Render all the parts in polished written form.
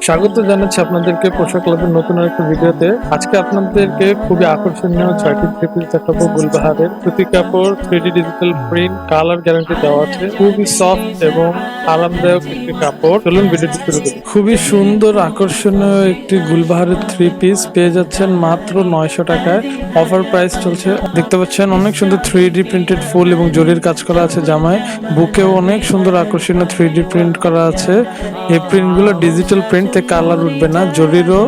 স্বাগত জানাচ্ছি আপনাদেরকে পোশাক ক্লাবের নতুন একটা ভিডিওতে। আজকে আপনাদেরকে খুবই আকর্ষণীয় 6টি থ্রি পিস দেখাবো। গুলবাহারের সুতি কাপড়, 3D digital print, colour guarantee দেওয়া আছে। খুবই সফট এবং আরামদায়ক একটি কাপড়। চলুন ভিডিওটি শুরু করি। খুবই সুন্দর আকর্ষণীয় একটি গুলবাহারের থ্রি পিস পেয়ে যাচ্ছেন মাত্র 900 টাকায়। অফার প্রাইস চলছে। দেখতে পাচ্ছেন অনেক সুন্দর 3D প্রিন্টেড ফুল এবং জরির কাজ করা আছে জামায়। বুকেও অনেক সুন্দর আকর্ষণীয় 3D প্রিন্ট করা আছে। এই প্রিন্টগুলো ডিজিটাল প্রিন্ট, কালার উঠবে না, জরিরও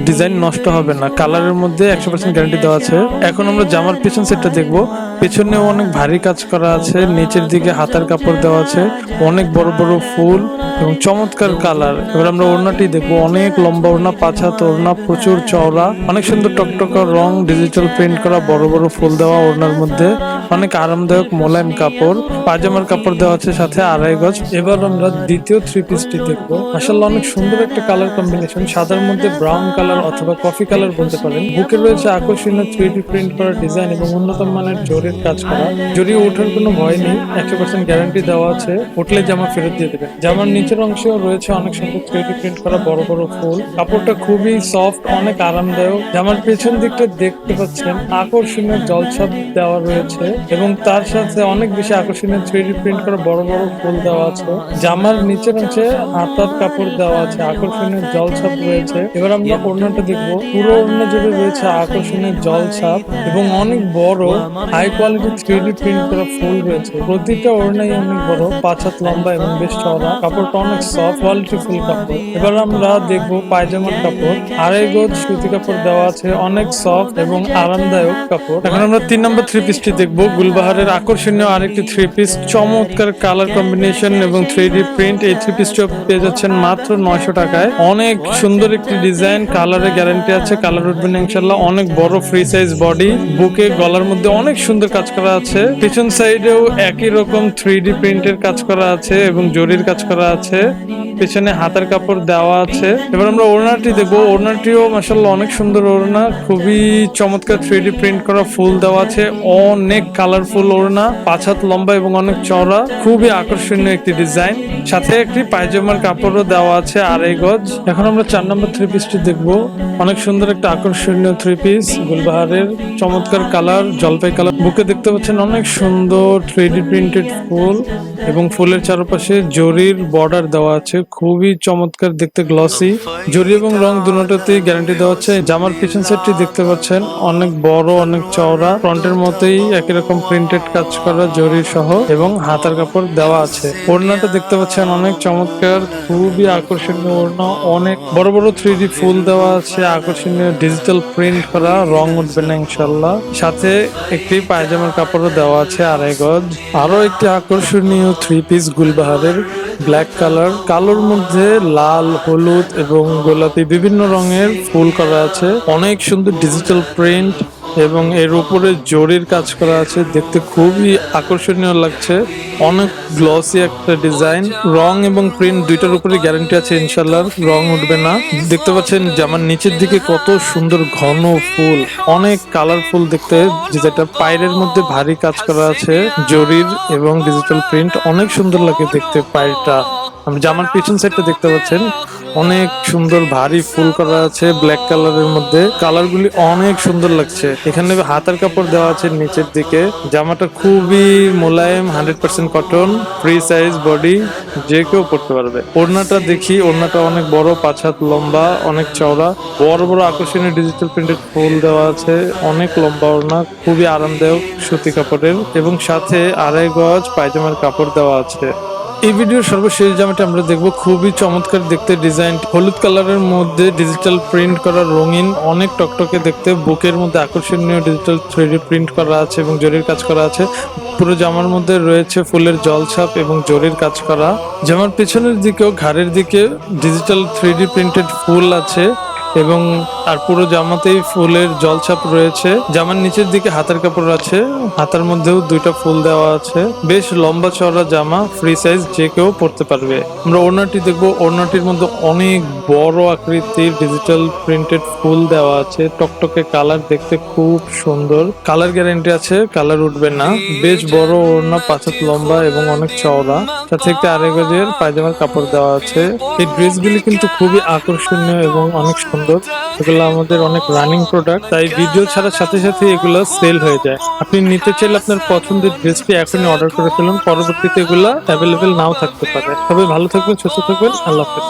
ডিজাইন নষ্ট হবে না। কালারের মধ্যে 100% গ্যারান্টি দেওয়া আছে। এখন আমরা জামার পেছন সেটটা দেখবো। পেছনেও অনেক ভারী কাজ করা আছে, নিচের দিকে হাতার কাপড় দেওয়া আছে, অনেক বড় বড় ফুল এবং চমৎকার কালার। এবার আমরা ওড়নাটি দেখবো। অনেক লম্বা ওড়না, 5 হাত ওড়না, প্রচুর চওড়া, অনেক সুন্দর টকটকা রং, ডিজিটাল প্রিন্ট করা, বড় বড় ফুল দেওয়া ওড়নার মধ্যে। অনেক আরামদায়ক মোলায়েম কাপড়। পায়জামার কাপড় দেওয়া আছে সাথে 2.5 গজ। এবার আমরা দ্বিতীয় থ্রি পিসটি দেখবো। মাশাআল্লাহ অনেক সুন্দর একটা কালার কম্বিনেশন, সাদার মধ্যে ব্রাউন কালার অথবা কফি কালার বলতে পারেন। বুকে রয়েছে আকর্ষণীয় 3D প্রিন্ট করা ডিজাইন এবং উন্নত মানের জরির কাজ করা। জরি ওঠার কোনো ভয় নেই, 100% গ্যারান্টি দেওয়া আছে। উঠলে জামা ফেরত দিয়ে দেবে। জামার নিচের অংশেও রয়েছে অনেক সুন্দর 3D প্রিন্ট করা বড় বড় ফুল। কাপড়টা খুবই সফট, অনেক আরামদায়ক। জামার পেছন দিকটা দেখতে পাচ্ছেন আকর্ষণীয় জলছাপ দেওয়া রয়েছে এবং তার সাথে অনেক বেশি আকর্ষণীয় 3D প্রিন্ট করা বড় বড় ফুল দেওয়া আছে। জামার নিচের অংশে হাতার কাপড় দেওয়া আছে, আকর্ষণীয় জলছাপ রয়েছে। এবার আমরা ওড়নাটা দেখবো। পুরো ওড়না জুড়ে রয়েছে আকর্ষণীয় জলছাপ এবং অনেক বড় হাই কোয়ালিটি 3D প্রিন্ট করা ফুল রয়েছে। প্রতিটা ওড়নাই অনেক বড়, 5 হাত লম্বা এবং বেশ চওড়া। কাপড়টা অনেক সফট কোয়ালিটি ফুল কাপড়। এবার আমরা দেখবো পায়জামার কাপড়। 2.5 গজ সুতি কাপড় দেওয়া আছে, অনেক সফট এবং আরামদায়ক কাপড়। এখন আমরা 3 নম্বর থ্রি পিসটি দেখবো। গুলবাহারের আকর্ষণীয় আরেকটি থ্রি পিস, চমৎকার কালার কম্বিনেশন এবং 3D প্রিন্ট। এই থ্রি পিসটা পেয়ে যাচ্ছেন মাত্র 900 টাকায়। অনেক সুন্দর একটি ডিজাইন, কালারে গ্যারান্টি আছে, কালার উঠবে না ইনশাআল্লাহ। অনেক বড় ফ্রি সাইজ বডি, বুকে গলার মধ্যে অনেক সুন্দর কাজ করা আছে। পিছন সাইডেও একই রকম 3D প্রিন্টের কাজ করা আছে এবং জরির কাজ করা আছে। পিছনে হাতার কাপড় দেওয়া আছে। এবার আমরা ওড়নাটি দেখবো। ওড়নাটিও মাশাআল্লাহ অনেক সুন্দর ওড়না, খুবই চমৎকার 3D প্রিন্ট করা ফুল দেওয়া আছে। অনেক কালারফুল ওড়না, 5 হাত লম্বা এবং অনেক চওড়া, খুবই আকর্ষণীয় একটি ডিজাইন। সাথে একটি পায়জামার কাপড়ও দেওয়া আছে 2.5 গজ। এখন আমরা 4 নম্বর থ্রি পিসটি দেখবো। অনেক সুন্দর একটা আকর্ষণীয় থ্রি পিস, গুলবাহারের চমৎকার কালার, জলপাই কালার। বুকে দেখতে পাচ্ছেন অনেক সুন্দর 3D প্রিন্টেড ফুল এবং ফুলের চারপাশে জরির বর্ডার দেওয়া আছে। খুবই চমৎকার দেখতে, গ্লসি। জরি এবং রং দুটোতেই গ্যারান্টি দেওয়া আছে। জামার পিছন সেটটি দেখতে পাচ্ছেন অনেক বড়, অনেক চওড়া। ফ্রন্টের মতোই একই রকম প্রিন্টেড কাজ করা জরি সহ এবং হাতার কাপড় দেওয়া আছে। ওড়নাটা দেখতে পাচ্ছেন অনেক চমৎকার, খুবই আকর্ষণীয় ওড়না। অনেক বড় বড় 3D ফুল দেওয়া আছে, আকর্ষণীয় ডিজিটাল প্রিন্ট করা, রং উঠবে না ইনশাআল্লাহ। সাথে একটি পায়জামার কাপড়ও দেওয়া আছে 2.5 গজ। আরো একটি আকর্ষণীয় থ্রি পিস গুলবাহারের, ব্ল্যাক কালার, কালোর মধ্যে লাল, হলুদ এবং গোলাপি বিভিন্ন রঙের ফুল করা আছে। অনেক সুন্দর ডিজিটাল প্রিন্ট এবং এর উপরে জরির কাজ করা আছে। দেখতে খুবই আকর্ষণীয় লাগছে। অনেক গ্লসি একটা ডিজাইন। রং এবং প্রিন্ট দুইটার উপরে গ্যারান্টি আছে ইনশাআল্লাহ, রং উঠবে না। দেখতে পাচ্ছেন জামার নিচের দিকে কত সুন্দর ঘন ফুল, অনেক কালারফুল দেখতে। যেটা পায়ের মধ্যে ভারী কাজ করা আছে জরির এবং ডিজিটাল প্রিন্ট, অনেক সুন্দর লাগে দেখতে পায়টা। জামার পিছন সাইডটা দেখতে পাচ্ছেন অনেক সুন্দর ভারী ফুল করা আছে ব্ল্যাক কালারের মধ্যে। কালার গুলি অনেক সুন্দর লাগছে। এখানে হাতার কাপড় দেওয়া আছে নিচের দিকে। জামাটা খুবই মোলায়েম, 100% কটন, ফ্রি সাইজ বডি, যে কেউ পড়তে পারবে। ওড়নাটা দেখি। ওড়নাটা অনেক বড়, 5 হাত লম্বা, অনেক চওড়া, বড় বড় আকর্ষণীয় ডিজিটাল প্রিন্টেড ফুল দেওয়া আছে। অনেক লম্বা ওড়না, খুবই আরামদায়ক সুতি কাপড়ের এবং সাথে 2.5 গজ পায়জামার কাপড় দেওয়া আছে। এই ভিডিওর সর্বশেষ জামাটা আমরা দেখবো। খুবই চমৎকার দেখতে ডিজাইন, হলুদ কালারের মধ্যে ডিজিটাল প্রিন্ট করা, রঙিন, অনেক টকটকে দেখতে। বুকের মধ্যে আকর্ষণীয় ডিজিটাল 3D প্রিন্ট করা আছে এবং জরির কাজ করা আছে। পুরো জামার মধ্যে রয়েছে ফুলের জলছাপ এবং জরির কাজ করা। জামার পেছনের দিকেও ঘাড়ের দিকে ডিজিটাল 3D প্রিন্টেড ফুল আছে এবং আর পুরো জামাতেই ফুলের জলছাপ রয়েছে। জামার নিচের দিকে হাতার কাপড় আছে, হাতার মধ্যেও দুইটা ফুল দেওয়া আছে। বেশ লম্বা চওড়া জামা, ফ্রি সাইজ, যে কেউ পরতে পারবে। আমরা ওড়নাটি দেখবো, ওড়নাটির মধ্যে অনেক বড় আকৃতির ডিজিটাল প্রিন্টেড ফুল দেওয়া আছে। টকটকে কালার, দেখতে খুব সুন্দর। কালার গ্যারান্টি আছে, কালার উঠবে না। বেশ বড় ওড়না, 5 হাত লম্বা এবং অনেক চওড়া। সাথে একটা আড়াই গজের পায়জামার কাপড় দেওয়া আছে। এই ড্রেসগুলি কিন্তু খুবই আকর্ষণীয় এবং অনেক সুন্দর। এগুলো আমাদের অনেক রানিং প্রোডাক্ট, তাই ভিডিও ছাড়ার সাথে সাথে এগুলো সেল হয়ে যায়। আপনি নিতে চাইলে আপনার পছন্দের ড্রেসটি এখনই অর্ডার করে ফেলুন, পরবর্তীতে এগুলো অ্যাভেলেবেল নাও থাকতে পারে। তবে ভালো থাকবেন, সুস্থ থাকবেন, আল্লাহ হাফেজ।